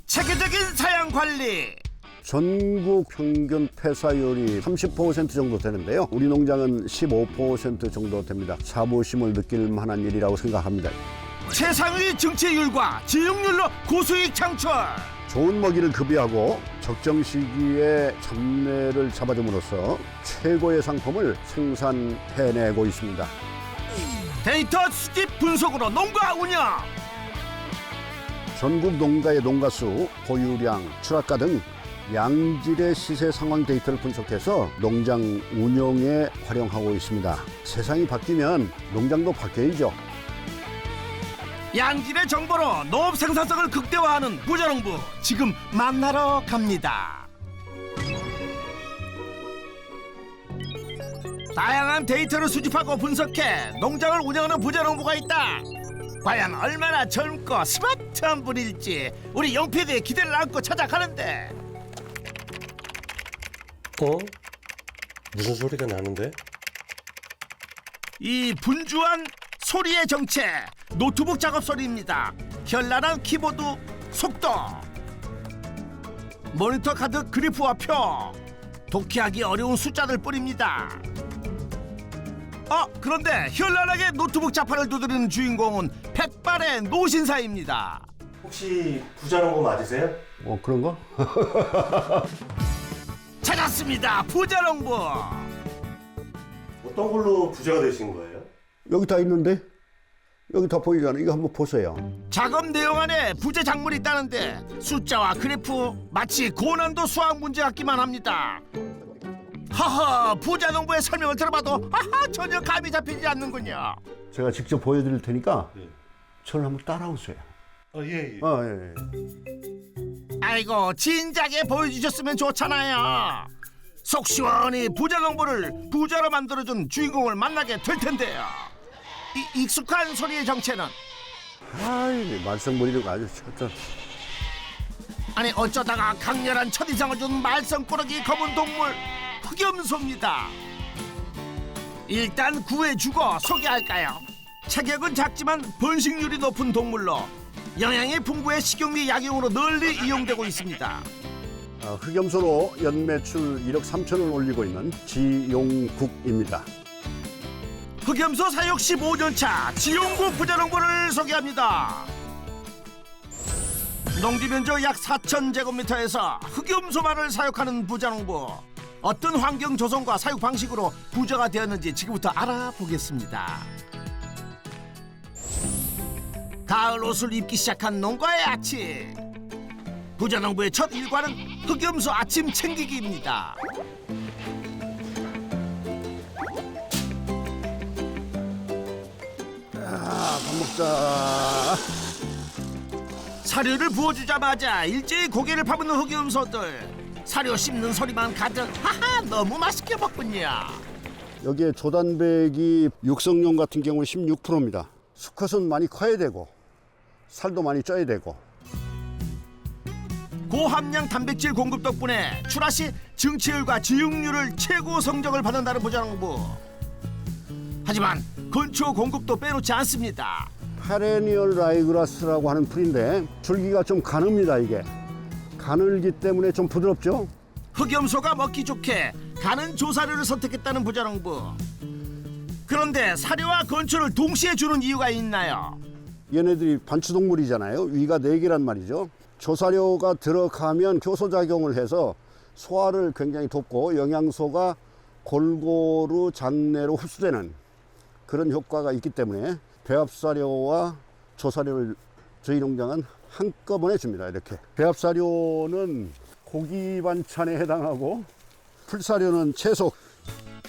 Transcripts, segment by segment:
체계적인 사양 관리. 전국 평균 폐사율이 30% 정도 되는데요. 우리 농장은 15% 정도 됩니다. 자부심을 느낄 만한 일이라고 생각합니다. 최상위 증치율과 지용률로 고수익 창출. 좋은 먹이를 급여하고 적정 시기에 잡내를 잡아줌으로써 최고의 상품을 생산해내고 있습니다. 데이터 수집 분석으로 농가 운영. 전국 농가의 농가수, 보유량, 출하가 등 양질의 시세 상황 데이터를 분석해서 농장 운영에 활용하고 있습니다. 세상이 바뀌면 농장도 바뀌어야죠. 양질의 정보로 농업 생산성을 극대화하는 부자농부 지금 만나러 갑니다. 다양한 데이터를 수집하고 분석해 농장을 운영하는 부자농부가 있다. 과연 얼마나 젊고 스마트한 분일지 우리 용 PD의 기대를 안고 찾아가는데. 무슨 소리가 나는데? 이 분주한 소리의 정체, 노트북 작업 소리입니다. 현란한 키보드 속도, 모니터 가득 그래프와 표, 독해하기 어려운 숫자들 뿐입니다. 그런데 현란하게 노트북 자판을 두드리는 주인공은 백발의 노신사입니다. 혹시 부자농부 맞으세요? 그런가? 찾았습니다, 부자농부. 어떤 걸로 부자가 되신 거예요? 여기 다 있는데? 여기 다 보이잖아요. 이거 한번 보세요. 작업 내용 안에 부재 작물이 있다는데 숫자와 그래프 마치 고난도 수학 문제 같기만 합니다. 하하, 부자농부의 설명을 들어봐도 전혀 감이 잡히지 않는군요. 제가 직접 보여드릴 테니까 저를 한번 따라오세요. 예. 예. 아이고, 진작에 보여주셨으면 좋잖아요. 속 시원히 부자농부를 부자로 만들어준 주인공을 만나게 될 텐데요. 이 익숙한 소리의 정체는 말썽머리를 아주 쳤다. 아니 어쩌다가 강렬한 첫인상을 준 말썽꾸러기 검은 동물 흑염소입니다. 일단 구해주고 소개할까요? 체격은 작지만 번식률이 높은 동물로 영양이 풍부해 식용미 약용으로 널리 이용되고 있습니다. 흑염소로 연매출 1억 3천을 올리고 있는 지용국입니다. 흑염소 사육 15년차 지용국 부자농부를 소개합니다. 농지 면적 약 4,000제곱미터에서 흑염소만을 사육하는 부자농부. 어떤 환경 조성과 사육 방식으로 부자가 되었는지 지금부터 알아보겠습니다. 가을 옷을 입기 시작한 농가의 아침. 부자농부의 첫 일과는 흑염소 아침 챙기기입니다. 밥 먹자. 사료를 부어주자마자 일제히 고개를 파묻는 흑염소들. 사료 씹는 소리만 가득. 너무 맛있게 먹군요. 여기에 조단백이 육성용 같은 경우는 16%입니다. 수컷은 많이 커야 되고 살도 많이 쪄야 되고. 고함량 단백질 공급 덕분에 출하 시 증치율과 지육률을 최고 성적을 받는다는 부자농부. 하지만 건초 공급도 빼놓지 않습니다. 페레니얼 라이그라스라고 하는 풀인데 줄기가 좀 가늡니다. 이게 가늘기 때문에 좀 부드럽죠. 흑염소가 먹기 좋게 가는 조사료를 선택했다는 부자농부. 그런데 사료와 건초를 동시에 주는 이유가 있나요? 얘네들이 반추동물이잖아요. 위가 4개란 말이죠. 조사료가 들어가면 효소작용을 해서 소화를 굉장히 돕고 영양소가 골고루 장내로 흡수되는 그런 효과가 있기 때문에 배합사료와 조사료를 저희 농장은 한꺼번에 줍니다. 이렇게 배합사료는 고기 반찬에 해당하고 풀사료는 채소.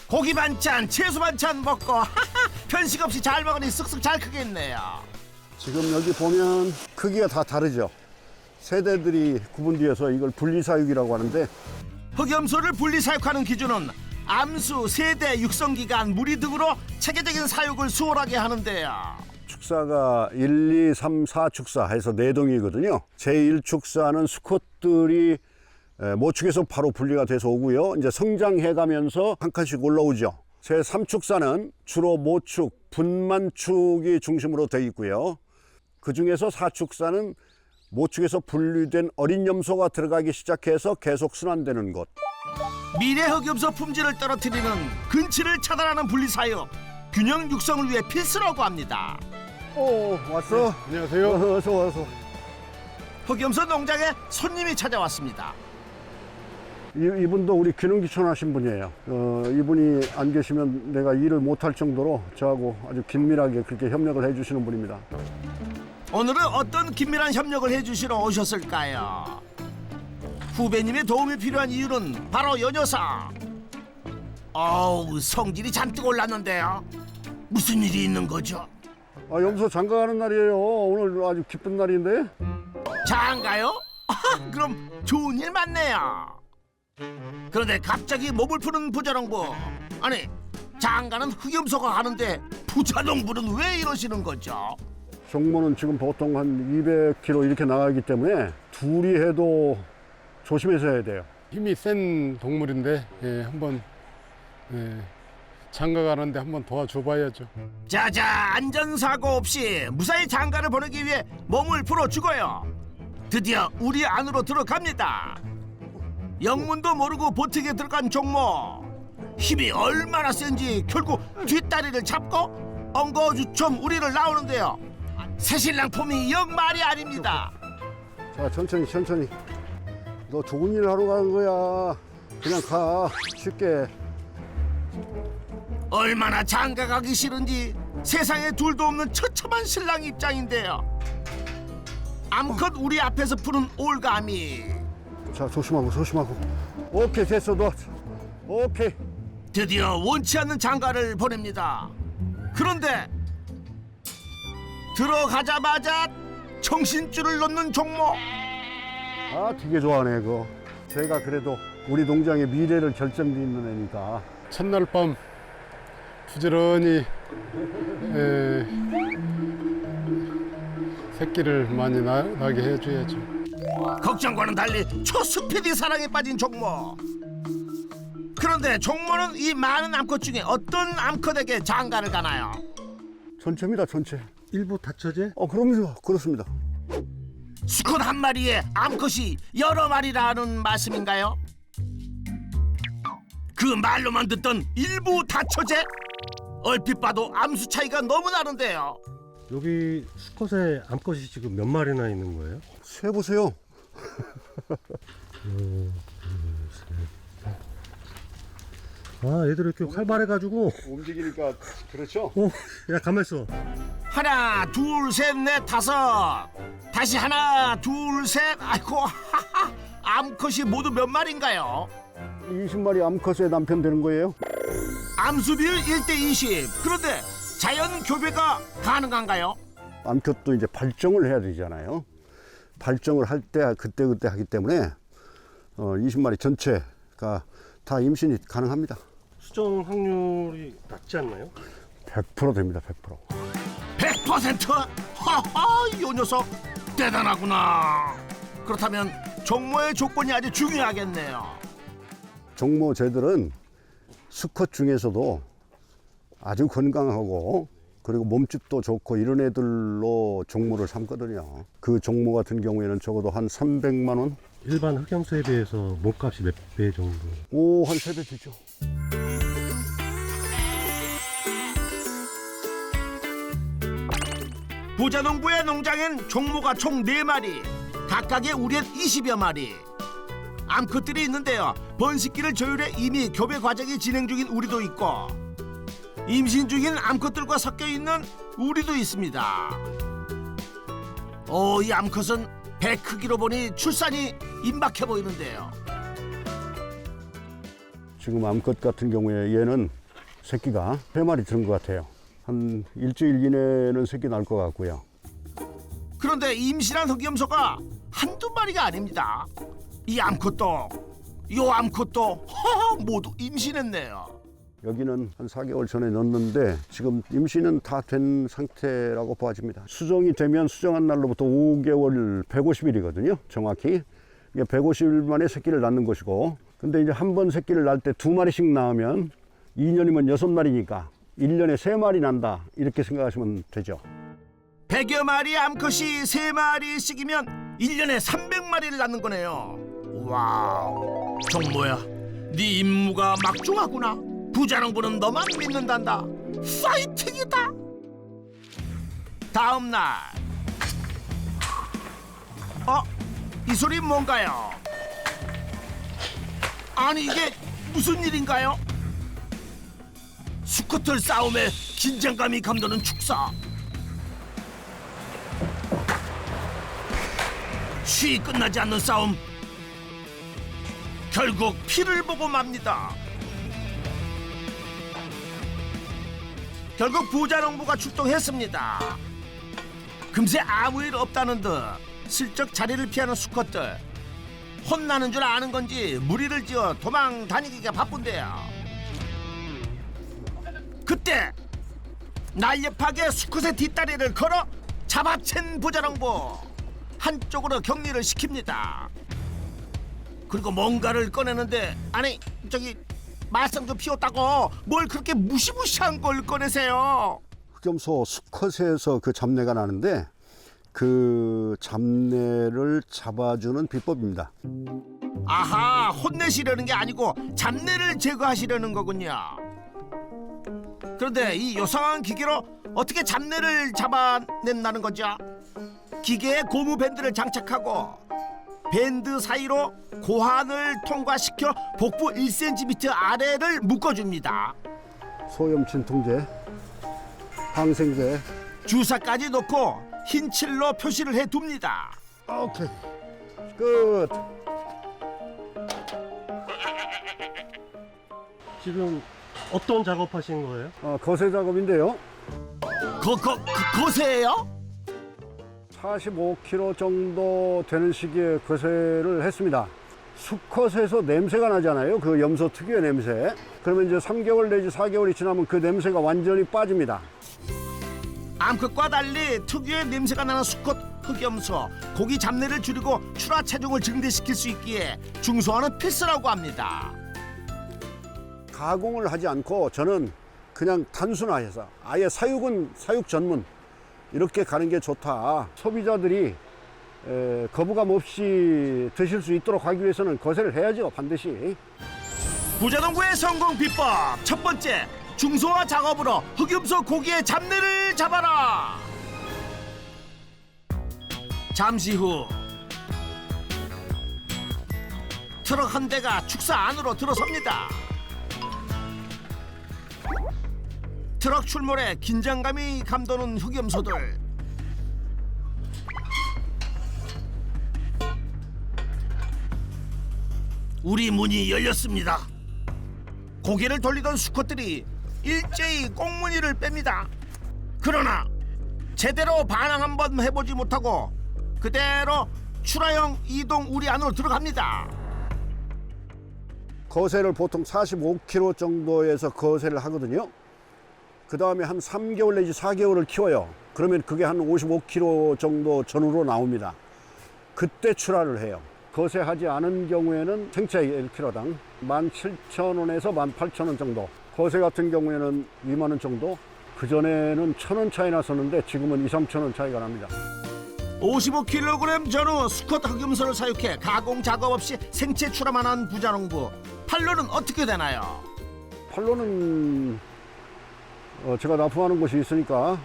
고기 반찬, 채소 반찬 먹고 편식 없이 잘 먹으니 쓱쓱 잘 크겠네요. 지금 여기 보면 크기가 다 다르죠. 세대들이 구분되어서 이걸 분리사육이라고 하는데 흑염소를 분리 사육하는 기준은 암수, 세대, 육성기간, 무리 등으로 체계적인 사육을 수월하게 하는데요. 축사가 1, 2, 3, 4 축사 해서 4동이거든요. 제1축사는 수컷들이 모축에서 바로 분리가 돼서 오고요. 이제 성장해 가면서 한 칸씩 올라오죠. 제3축사는 주로 모축, 분만축이 중심으로 되어 있고요. 그중에서 4축사는 모축에서 분리된 어린 염소가 들어가기 시작해서 계속 순환되는 것. 미래 흑염소 품질을 떨어뜨리는 근치를 차단하는 분리사육, 균형 육성을 위해 필수라고 합니다. 왔어? 안녕하세요. 어서. 흑염소 농장에 손님이 찾아왔습니다. 이분도 우리 기능기촌하신 분이에요. 이분이 안 계시면 내가 일을 못할 정도로 저하고 아주 긴밀하게 그렇게 협력을 해주시는 분입니다. 오늘은 어떤 긴밀한 협력을 해주시러 오셨을까요? 후배님의 도움이 필요한 이유는 바로 요 녀석. 어우, 성질이 잔뜩 올랐는데요. 무슨 일이 있는 거죠? 염소 장가가는 날이에요. 오늘 아주 기쁜 날인데. 장가요? 그럼 좋은 일 많네요. 그런데 갑자기 몸을 푸는 부자농부. 아니, 장가는 흑염소가 가는데 부자농부는 왜 이러시는 거죠? 종모는 지금 보통 한 200km 이렇게 나가기 때문에 둘이 해도 조심해서 해야 돼요. 힘이 센 동물인데 한번 장가 가는데 한번 도와줘봐야죠. 자자, 안전사고 없이 무사히 장가를 보내기 위해 몸을 풀어주고요. 드디어 우리 안으로 들어갑니다. 영문도 모르고 보트에 들어간 종모. 힘이 얼마나 센지 결국 뒷다리를 잡고 엉거주춤 우리를 나오는데요. 새신랑 폼이 영 말이 아닙니다. 자, 천천히. 너 좋은 일 하러 가는 거야. 그냥 가. 쉽게. 얼마나 장가 가기 싫은지 세상에 둘도 없는 처참한 신랑 입장인데요. 암컷 우리 앞에서 푸는 올가미. 자, 조심하고. 오케이, 됐어, 너. 오케이. 드디어 원치 않는 장가를 보냅니다. 그런데 들어가자마자 정신줄을 놓는 종모. 되게 좋아하네, 그거. 제가 그래도 우리 농장의 미래를 결정짓는 애니까. 첫날 밤 부지런히 새끼를 많이 나게 해줘야죠. 걱정과는 달리 초스피디 사랑에 빠진 종모. 그런데 종모는 이 많은 암컷 중에 어떤 암컷에게 장가를 가나요? 전체입니다, 전체. 일부 다처제? 그럼요. 그렇습니다. 수컷 한 마리에 암컷이 여러 마리라는 말씀인가요? 그 말로만 듣던 일부 다처제? 얼핏 봐도 암수 차이가 너무 나는데요. 여기 수컷에 암컷이 지금 몇 마리나 있는 거예요? 세보세요. 애들이 이렇게 활발해가지고. 움직이니까 그렇죠? 야, 가만 있어. 하나, 둘, 셋, 넷, 다섯. 다시 하나, 둘, 셋. 아이고, 하하. 암컷이 모두 몇 마리인가요? 20마리 암컷의 남편 되는 거예요? 암수 비율 1대20. 그런데 자연 교배가 가능한가요? 암컷도 이제 발정을 해야 되잖아요. 발정을 할 때 그때 하기 때문에 20마리 전체가 다 임신이 가능합니다. 수정 확률이 낮지 않나요? 100% 됩니다. 100%. 100%? 하하, 이 녀석 대단하구나. 그렇다면 종모의 조건이 아주 중요하겠네요. 종모제들은 수컷 중에서도 아주 건강하고 그리고 몸집도 좋고 이런 애들로 종모를 삼거든요. 그 종모 같은 경우에는 적어도 한 300만 원? 일반 흑염소에 비해서 몸값이 몇 배 정도? 한 3배 주죠. 부자농부의 농장엔 종모가 총 4마리, 각각의 우리엔 20여 마리. 암컷들이 있는데요. 번식기를 조율해 이미 교배 과정이 진행 중인 우리도 있고 임신 중인 암컷들과 섞여 있는 우리도 있습니다. 이 암컷은 배 크기로 보니 출산이 임박해 보이는데요. 지금 암컷 같은 경우에 얘는 새끼가 3마리 들은 것 같아요. 한 일주일 이내는 새끼 날 것 같고요. 그런데 임신한 흑염소가 한두 마리가 아닙니다. 이 암컷도 요 암컷도 모두 임신했네요. 여기는 한 4개월 전에 넣었는데 지금 임신은 다 된 상태라고 봐집니다. 수정이 되면 수정한 날로부터 5개월 150일이거든요. 정확히. 이게 150일 만에 새끼를 낳는 것이고, 근데 이제 한 번 새끼를 낳을 때 2마리씩 낳으면 2년이면 6마리니까 1년에 3마리 난다. 이렇게 생각하시면 되죠. 100여 마리 암컷이 3마리씩이면 1년에 300마리를 낳는 거네요. 와우. 정모야, 네 임무가 막중하구나. 부자농부는 너만 믿는단다. 파이팅이다. 다음 날. 이 소리 뭔가요? 아니 이게 무슨 일인가요? 수컷들 싸움에 긴장감이 감도는 축사. 쉬이 끝나지 않는 싸움. 결국 피를 보고 맙니다. 결국 부자농부가 출동했습니다. 금세 아무 일 없다는 듯 슬쩍 자리를 피하는 수컷들. 혼나는 줄 아는 건지 무리를 지어 도망 다니기가 바쁜데요. 그때 날렵하게 수컷의 뒷다리를 걸어 잡아챈 부자농부. 한쪽으로 격리를 시킵니다. 그리고 뭔가를 꺼내는데 아니 저기 말썽도 피웠다고 뭘 그렇게 무시무시한 걸 꺼내세요. 흑염소 수컷에서 그 잡내가 나는데 그 잡내를 잡아주는 비법입니다. 아하, 혼내시려는 게 아니고 잡내를 제거하시려는 거군요. 그런데 이 요상한 기계로 어떻게 잡내를 잡아낸다는 거죠? 기계에 고무 밴드를 장착하고 밴드 사이로 고환을 통과시켜 복부 1cm 아래를 묶어줍니다. 소염 진통제, 항생제. 주사까지 놓고 흰 칠로 표시를 해둡니다. 오케이, 끝. 지금 어떤 작업하신 거예요? 거세 작업인데요. 거세예요? 45kg 정도 되는 시기에 거세를 했습니다. 수컷에서 냄새가 나잖아요. 그 염소 특유의 냄새. 그러면 이제 3개월 내지 4개월이 지나면 그 냄새가 완전히 빠집니다. 암컷과 달리 특유의 냄새가 나는 수컷 흑염소. 고기 잡내를 줄이고 출하 체중을 증대시킬 수 있기에 중소화는 필수라고 합니다. 가공을 하지 않고 저는 그냥 단순화해서 아예 사육은 사육 전문 이렇게 가는 게 좋다. 소비자들이 거부감 없이 드실 수 있도록 하기 위해서는 거세를 해야죠, 반드시. 부자농부의 성공 비법 첫 번째, 중소화 작업으로 흑염소 고기의 잡내를 잡아라. 잠시 후 트럭 한 대가 축사 안으로 들어섭니다. 트럭 출몰에 긴장감이 감도는 흑염소들. 우리 문이 열렸습니다. 고개를 돌리던 수컷들이 일제히 꽁무니를 뺍니다. 그러나 제대로 반항 한번 해보지 못하고 그대로 출하형 이동 우리 안으로 들어갑니다. 거세를 보통 45kg 정도에서 거세를 하거든요. 그 다음에 한 3개월 내지 4개월을 키워요. 그러면 그게 한 55kg 정도 전후로 나옵니다. 그때 출하를 해요. 거세하지 않은 경우에는 생채 1kg당 17,000원에서 18,000원 정도. 거세 같은 경우에는 2만 원 정도. 그전에는 1,000원 차이 났었는데 지금은 2, 3,000원 차이가 납니다. 55kg 전후 수컷 흑염소를 사육해 가공 작업 없이 생채 출하만 한 부자농부. 판로는 어떻게 되나요? 판로는 제가 납품하는 곳이 있으니까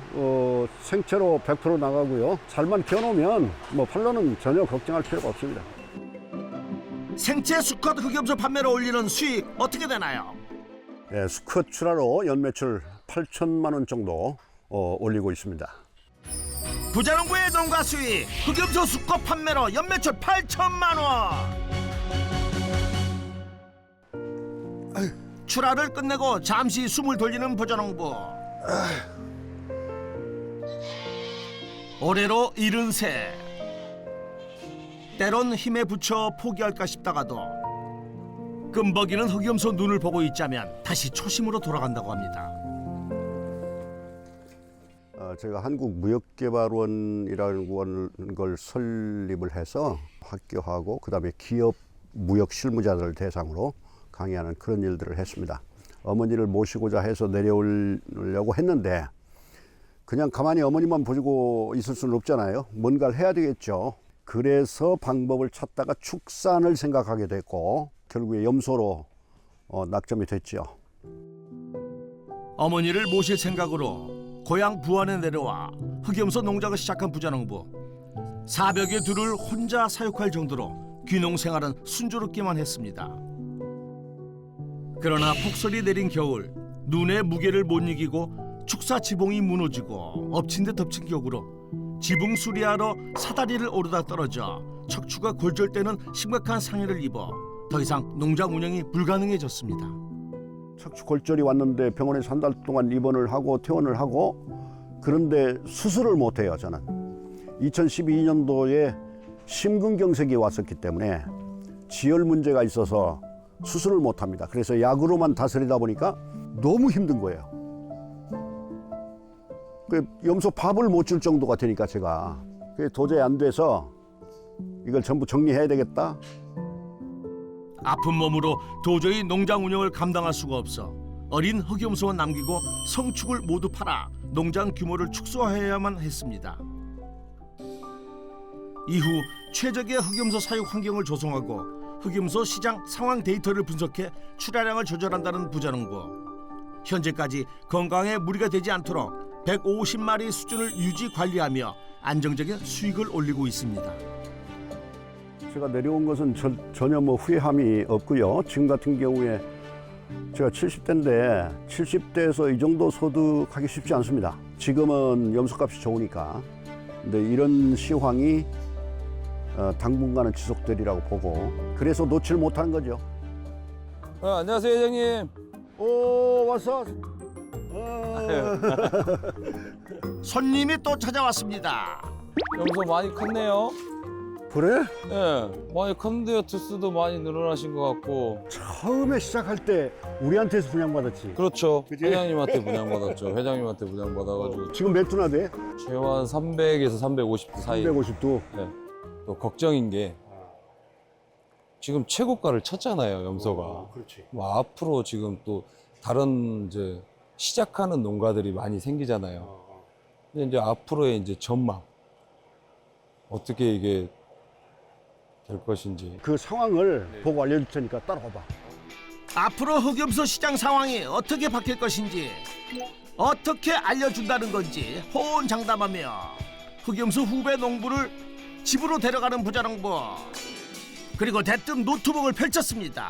생채로 100% 나가고요. 살만 키워놓으면 뭐 판로는 전혀 걱정할 필요가 없습니다. 생채 수컷 흑염소 판매로 올리는 수익 어떻게 되나요? 예, 수컷 출하로 연매출 8천만 원 정도 올리고 있습니다. 부자농부의 농가 수익 흑염소 수컷 판매로 연매출 8천만 원. 출하를 끝내고 잠시 숨을 돌리는 부자농부. 올해로 73. 때론 힘에 부쳐 포기할까 싶다가도 끔벅이는 흑염소 눈을 보고 있자면 다시 초심으로 돌아간다고 합니다. 제가 한국무역개발원이라는 걸 설립을 해서 학교하고 그다음에 기업 무역 실무자들을 대상으로 강의하는 그런 일들을 했습니다. 어머니를 모시고자 해서 내려오려고 했는데 그냥 가만히 어머니만 보고 있을 수는 없잖아요. 뭔가를 해야 되겠죠. 그래서 방법을 찾다가 축산을 생각하게 됐고 결국에 염소로 낙점이 됐죠. 어머니를 모실 생각으로 고향 부안에 내려와 흑염소 농장을 시작한 부자농부. 400여 두를 혼자 사육할 정도로 귀농 생활은 순조롭기만 했습니다. 그러나 폭설이 내린 겨울, 눈의 무게를 못 이기고 축사 지붕이 무너지고 엎친 데 덮친 격으로 지붕 수리하러 사다리를 오르다 떨어져 척추가 골절되는 심각한 상해를 입어 더 이상 농장 운영이 불가능해졌습니다. 척추 골절이 왔는데 병원에서 한 달 동안 입원을 하고 퇴원을 하고 그런데 수술을 못해요. 저는 2012년도에 심근경색이 왔었기 때문에 지혈 문제가 있어서 수술을 못합니다. 그래서 약으로만 다스리다 보니까 너무 힘든 거예요. 염소 밥을 못 줄 정도가 되니까 제가 도저히 안 돼서 이걸 전부 정리해야 되겠다. 아픈 몸으로 도저히 농장 운영을 감당할 수가 없어 어린 흑염소만 남기고 성축을 모두 팔아 농장 규모를 축소해야만 했습니다. 이후 최적의 흑염소 사육 환경을 조성하고 흑염소 시장 상황 데이터를 분석해 출하량을 조절한다는 부자농부. 현재까지 건강에 무리가 되지 않도록 150마리 수준을 유지 관리하며 안정적인 수익을 올리고 있습니다. 제가 내려온 것은 전혀 후회함이 없고요. 지금 같은 경우에 제가 70대인데 70대에서 이 정도 소득하기 쉽지 않습니다. 지금은 염소값이 좋으니까. 근데 이런 시황이 당분간은 지속되리라고 보고 그래서 놓칠 못하는 거죠. 안녕하세요, 회장님. 오, 왔어. 손님이 또 찾아왔습니다. 염소 많이 컸네요. 그래? 예, 많이 컸는데요. 두수도 많이 늘어나신 것 같고. 처음에 시작할 때 우리한테서 분양받았지. 그렇죠. 그치? 회장님한테 분양받았죠. 회장님한테 분양받아가지고. 지금 몇 두나 돼? 최소한 300에서 350도 사이. 350도. 예. 또 걱정인 게 지금 최고가를 쳤잖아요, 염소가. 그렇지. 뭐 앞으로 지금 또 다른 이제 시작하는 농가들이 많이 생기잖아요. 근데 이제 앞으로의 이제 전망 어떻게 이게 될 것인지. 그 상황을 보고 알려줄 테니까 따라와봐. 앞으로 흑염소 시장 상황이 어떻게 바뀔 것인지 어떻게 알려준다는 건지 호언장담하며 흑염소 후배 농부를 집으로 데려가는 부자농부. 그리고 대뜸 노트북을 펼쳤습니다.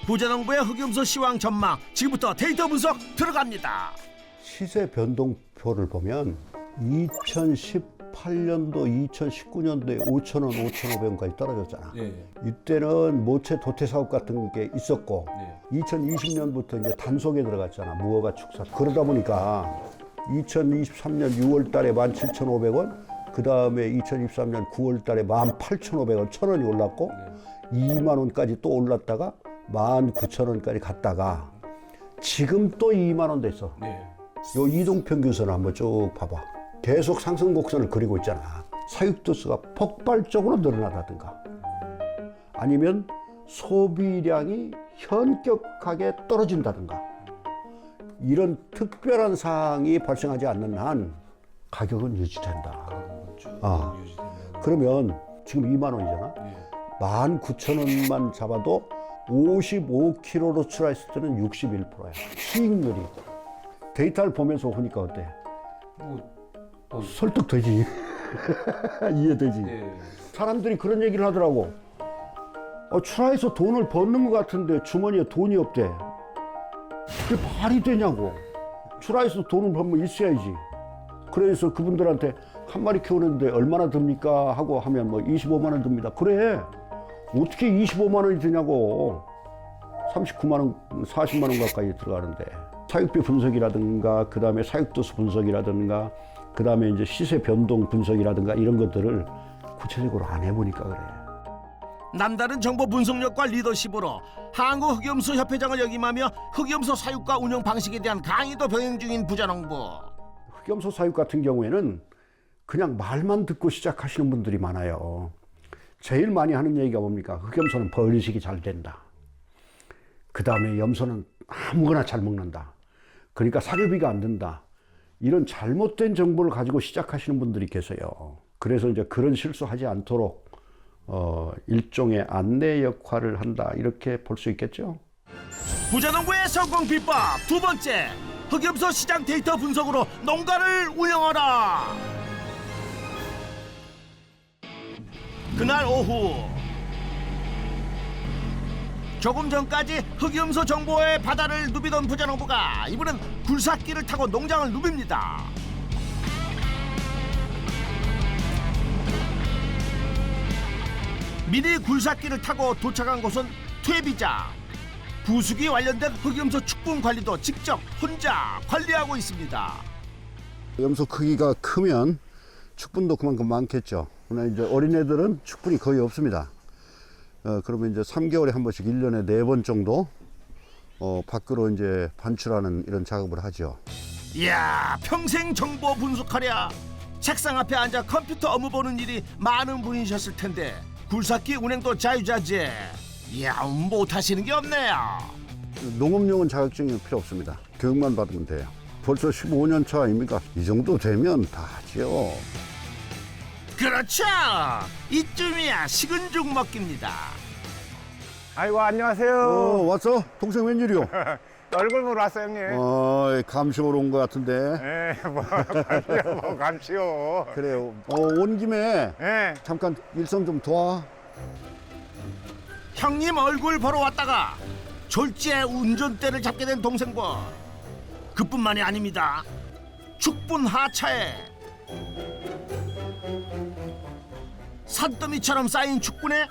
부자농부의 흑염소 시황 전망 지금부터 데이터 분석 들어갑니다. 시세 변동표를 보면 2018년도, 2019년도에 5,000원, 5,500원까지 떨어졌잖아. 예. 이때는 모체 도태 사업 같은 게 있었고 네. 2020년부터 이제 단속에 들어갔잖아. 무허가 축사. 그러다 보니까 2023년 6월 달에 17,500원, 그 다음에 2023년 9월 달에 18,500원, 1,000원이 올랐고 2만 원까지 또 올랐다가 19,000원까지 갔다가 지금 또 2만 원 됐어. 네. 요 이동평균선을 한번 쭉 봐봐. 계속 상승 곡선을 그리고 있잖아. 사육도수가 폭발적으로 늘어나다든가 아니면 소비량이 현격하게 떨어진다든가 이런 특별한 사항이 발생하지 않는 한 가격은 유지된다. 그러면 지금 2만 원이잖아. 19,000원만 잡아도 55kg로 출하했을 때는 61%야. 수익률이. 데이터를 보면서 보니까 어때? 설득되지. 이해되지. 사람들이 그런 얘기를 하더라고. 출하해서 돈을 버는 것 같은데 주머니에 돈이 없대. 그게 말이 되냐고. 출하해서 돈을 벌면 있어야지. 그래서 그분들한테 한 마리 키우는데 얼마나 듭니까? 하고 하면 뭐 25만 원 듭니다. 그래. 어떻게 25만 원이 드냐고. 39만 원, 40만 원 가까이 들어가는데. 사육비 분석이라든가, 그 다음에 사육도수 분석이라든가, 그 다음에 이제 시세 변동 분석이라든가 이런 것들을 구체적으로 안 해보니까 그래. 남다른 정보 분석력과 리더십으로 한국흑염소협회장을 역임하며 흑염소 사육과 운영 방식에 대한 강의도 병행 중인 부자농부. 흑염소 사육 같은 경우에는 그냥 말만 듣고 시작하시는 분들이 많아요. 제일 많이 하는 얘기가 뭡니까? 흑염소는 번식이 잘 된다. 그 다음에 염소는 아무거나 잘 먹는다. 그러니까 사료비가 안 든다. 이런 잘못된 정보를 가지고 시작하시는 분들이 계세요. 그래서 이제 그런 실수하지 않도록 일종의 안내 역할을 한다 이렇게 볼 수 있겠죠. 부자농부의 성공 비법 두 번째, 흑염소 시장 데이터 분석으로 농가를 운영하라. 그날 오후 조금 전까지 흑염소 정보의 바다를 누비던 부자농부가 이번엔 굴삭기를 타고 농장을 누빕니다. 미니 굴삭기를 타고 도착한 곳은 퇴비장. 부숙이 관련된 흑염소 축분 관리도 직접 혼자 관리하고 있습니다. 염소 크기가 크면 축분도 그만큼 많겠죠. 그러나 이제 어린애들은 축분이 거의 없습니다. 그러면 이제 3개월에 한 번씩 1년에 4번 정도 밖으로 이제 반출하는 이런 작업을 하죠. 이야, 평생 정보 분석하랴. 책상 앞에 앉아 컴퓨터 업무 보는 일이 많은 분이셨을 텐데 굴삭기 운행도 자유자재. 이야, 못하시는 게 없네요. 농업용은 자격증이 필요 없습니다. 교육만 받으면 돼요. 벌써 15년 차 아닙니까? 이 정도 되면 다 하죠. 그렇죠. 이쯤이야 식은 죽 먹깁니다. 아이고 안녕하세요. 왔어? 동생 웬일이요? 얼굴 보러 왔어요 형님. 감시보러 온 것 같은데. 예, 뭐 감시요, 뭐 감시요. 그래요. 온 김에 예. 잠깐 일선 좀 도와. 형님 얼굴 보러 왔다가 졸지에 운전대를 잡게 된 동생분. 그뿐만이 아닙니다. 축분 하차에 산더미처럼 쌓인 축분에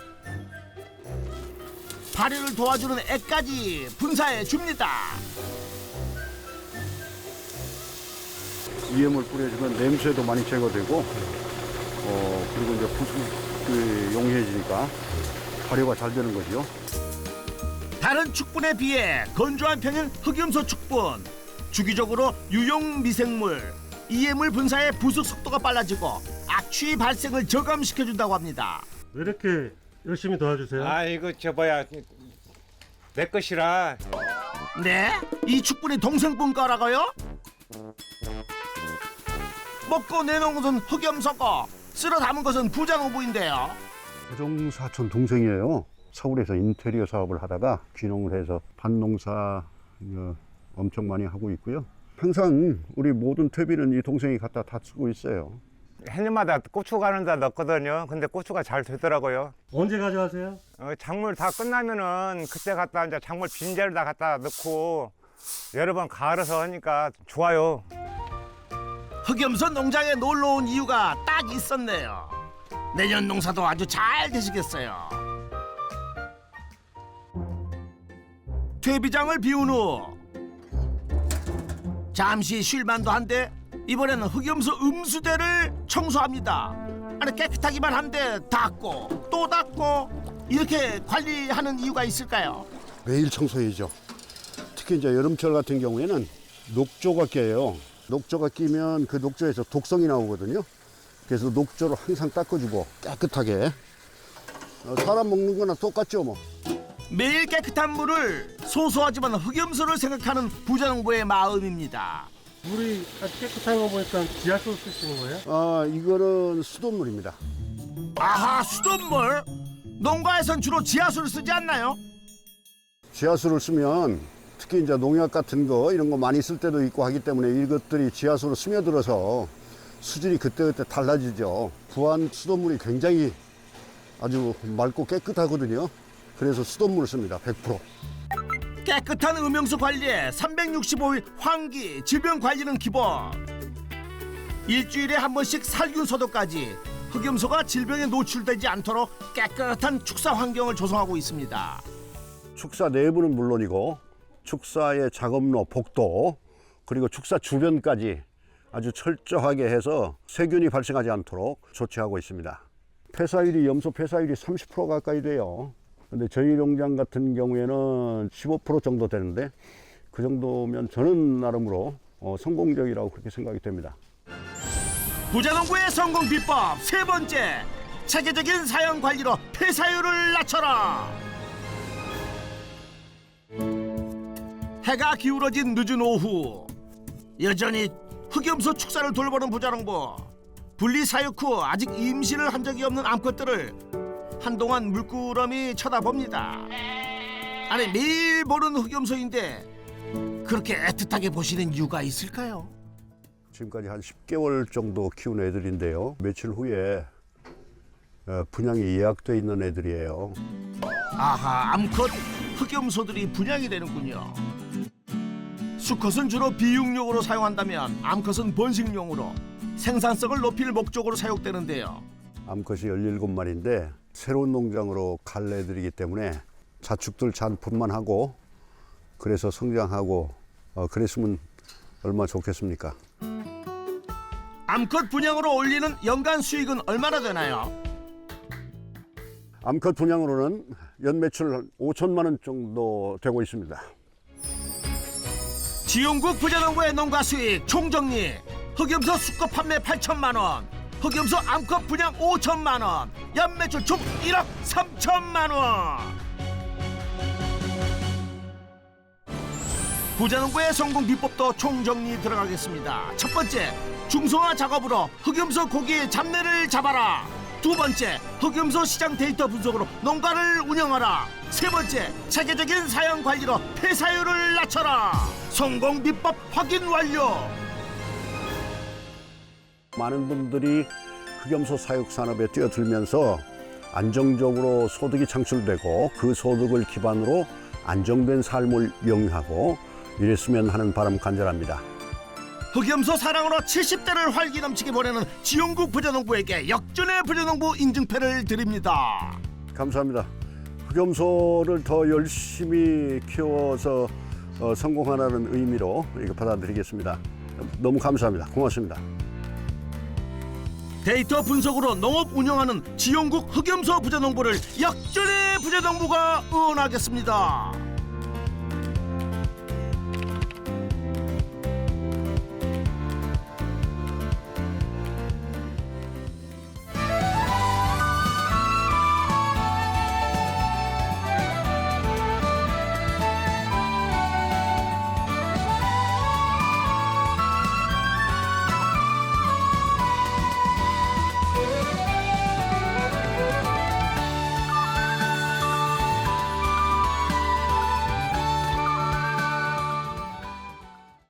발효를 도와주는 애까지 분사해 줍니다. EM을 뿌려주면 냄새도 많이 제거되고, 그리고 이제 부수가 용이해지니까 발효가 잘 되는 거죠. 다른 축분에 비해 건조한 편인 흑염소 축분. 주기적으로 유용 미생물, EM을 분사해 부숙 속도가 빨라지고 악취 발생을 저감시켜준다고 합니다. 왜 이렇게 열심히 도와주세요? 아 이거 저 뭐야 내 것이라. 네? 이 축분이 동생분 거라고요? 먹고 내놓은 것은 흑염소고 쓸어 담은 것은 부자농부인데요. 조정 사촌 동생이에요. 서울에서 인테리어 사업을 하다가 귀농을 해서 밭농사 엄청 많이 하고 있고요. 항상 우리 모든 퇴비는 이 동생이 갖다 다 쓰고 있어요. 해년마다 고추 가는 데 넣거든요. 근데 고추가 잘 되더라고요. 언제 가져가세요? 작물 다 끝나면은 그때 갖다 이제 작물 빈자를 다 갖다 넣고 여러 번 갈아서 하니까 좋아요. 흑염소 농장에 놀러 온 이유가 딱 있었네요. 내년 농사도 아주 잘 되시겠어요. 퇴비장을 비운 후 잠시 쉴만도 한데 이번에는 흑염소 음수대를 청소합니다. 아니 깨끗하기만 한데 닦고 또 닦고 이렇게 관리하는 이유가 있을까요? 매일 청소해야죠. 특히 이제 여름철 같은 경우에는 녹조가 껴요. 녹조가 끼면 그 녹조에서 독성이 나오거든요. 그래서 녹조를 항상 닦아주고 깨끗하게. 사람 먹는 거나 똑같죠 뭐. 매일 깨끗한 물을 소소하지만 흑염소를 생각하는 부자농부의 마음입니다. 물이 아주 깨끗한 거 보니까 지하수 쓰시는 거예요? 이거는 수돗물입니다. 아하, 수돗물? 농가에선 주로 지하수를 쓰지 않나요? 지하수를 쓰면 특히 이제 농약 같은 거 이런 거 많이 쓸 때도 있고 하기 때문에 이것들이 지하수로 스며들어서 수질이 그때그때 달라지죠. 부안 수돗물이 굉장히 아주 맑고 깨끗하거든요. 그래서 수돗물을 씁니다. 100%. 깨끗한 음용수 관리에 365일 환기, 질병 관리는 기본. 일주일에 한 번씩 살균 소독까지 흑염소가 질병에 노출되지 않도록 깨끗한 축사 환경을 조성하고 있습니다. 축사 내부는 물론이고 축사의 작업로, 복도 그리고 축사 주변까지 아주 철저하게 해서 세균이 발생하지 않도록 조치하고 있습니다. 폐사율이 염소 폐사율이 30% 가까이 돼요. 근데 저희 농장 같은 경우에는 15% 정도 되는데 그 정도면 저는 나름으로 성공적이라고 그렇게 생각이 됩니다. 부자농부의 성공 비법 세 번째, 체계적인 사용 관리로 폐사율을 낮춰라. 해가 기울어진 늦은 오후 여전히 흑염소 축사를 돌보는 부자농부. 분리 사육 후 아직 임신을 한 적이 없는 암컷들을 한동안 물끄러미 쳐다봅니다. 아니 매일 보는 흑염소인데 그렇게 애틋하게 보시는 이유가 있을까요? 지금까지 한 10개월 정도 키운 애들인데요. 며칠 후에 분양이 예약돼 있는 애들이에요. 아하, 암컷 흑염소들이 분양이 되는군요. 수컷은 주로 비육용으로 사용한다면 암컷은 번식용으로 생산성을 높일 목적으로 사육되는데요. 암컷이 17마리인데 새로운 농장으로 갈 애들이기 때문에 자축들 잔품만 하고 그래서 성장하고 그랬으면 얼마나 좋겠습니까? 암컷 분양으로 올리는 연간 수익은 얼마나 되나요? 암컷 분양으로는 연 매출 5천만 원 정도 되고 있습니다. 지용국 부자농부의 농가 수익 총정리. 흑염소 수컷 판매 8천만 원, 흑염소 암컷 분양 5천만 원, 연매출 총 1억 3천만 원. 부자농부의 성공 비법도 총정리 들어가겠습니다. 첫 번째, 중성화 작업으로 흑염소 고기의 잡내를 잡아라. 두 번째, 흑염소 시장 데이터 분석으로 농가를 운영하라. 세 번째, 체계적인 사양 관리로 폐사율을 낮춰라. 성공 비법 확인 완료. 많은 분들이 흑염소 사육 산업에 뛰어들면서 안정적으로 소득이 창출되고 그 소득을 기반으로 안정된 삶을 영위하고 이랬으면 하는 바람 간절합니다. 흑염소 사랑으로 70대를 활기 넘치게 보내는 지용국 부자농부에게 역전의 부자농부 인증패를 드립니다. 감사합니다. 흑염소를 더 열심히 키워서 성공하라는 의미로 이거 받아들이겠습니다. 너무 감사합니다. 고맙습니다. 데이터 분석으로 농업 운영하는 지용국 흑염소 부자농부를 역전의 부자농부가 응원하겠습니다.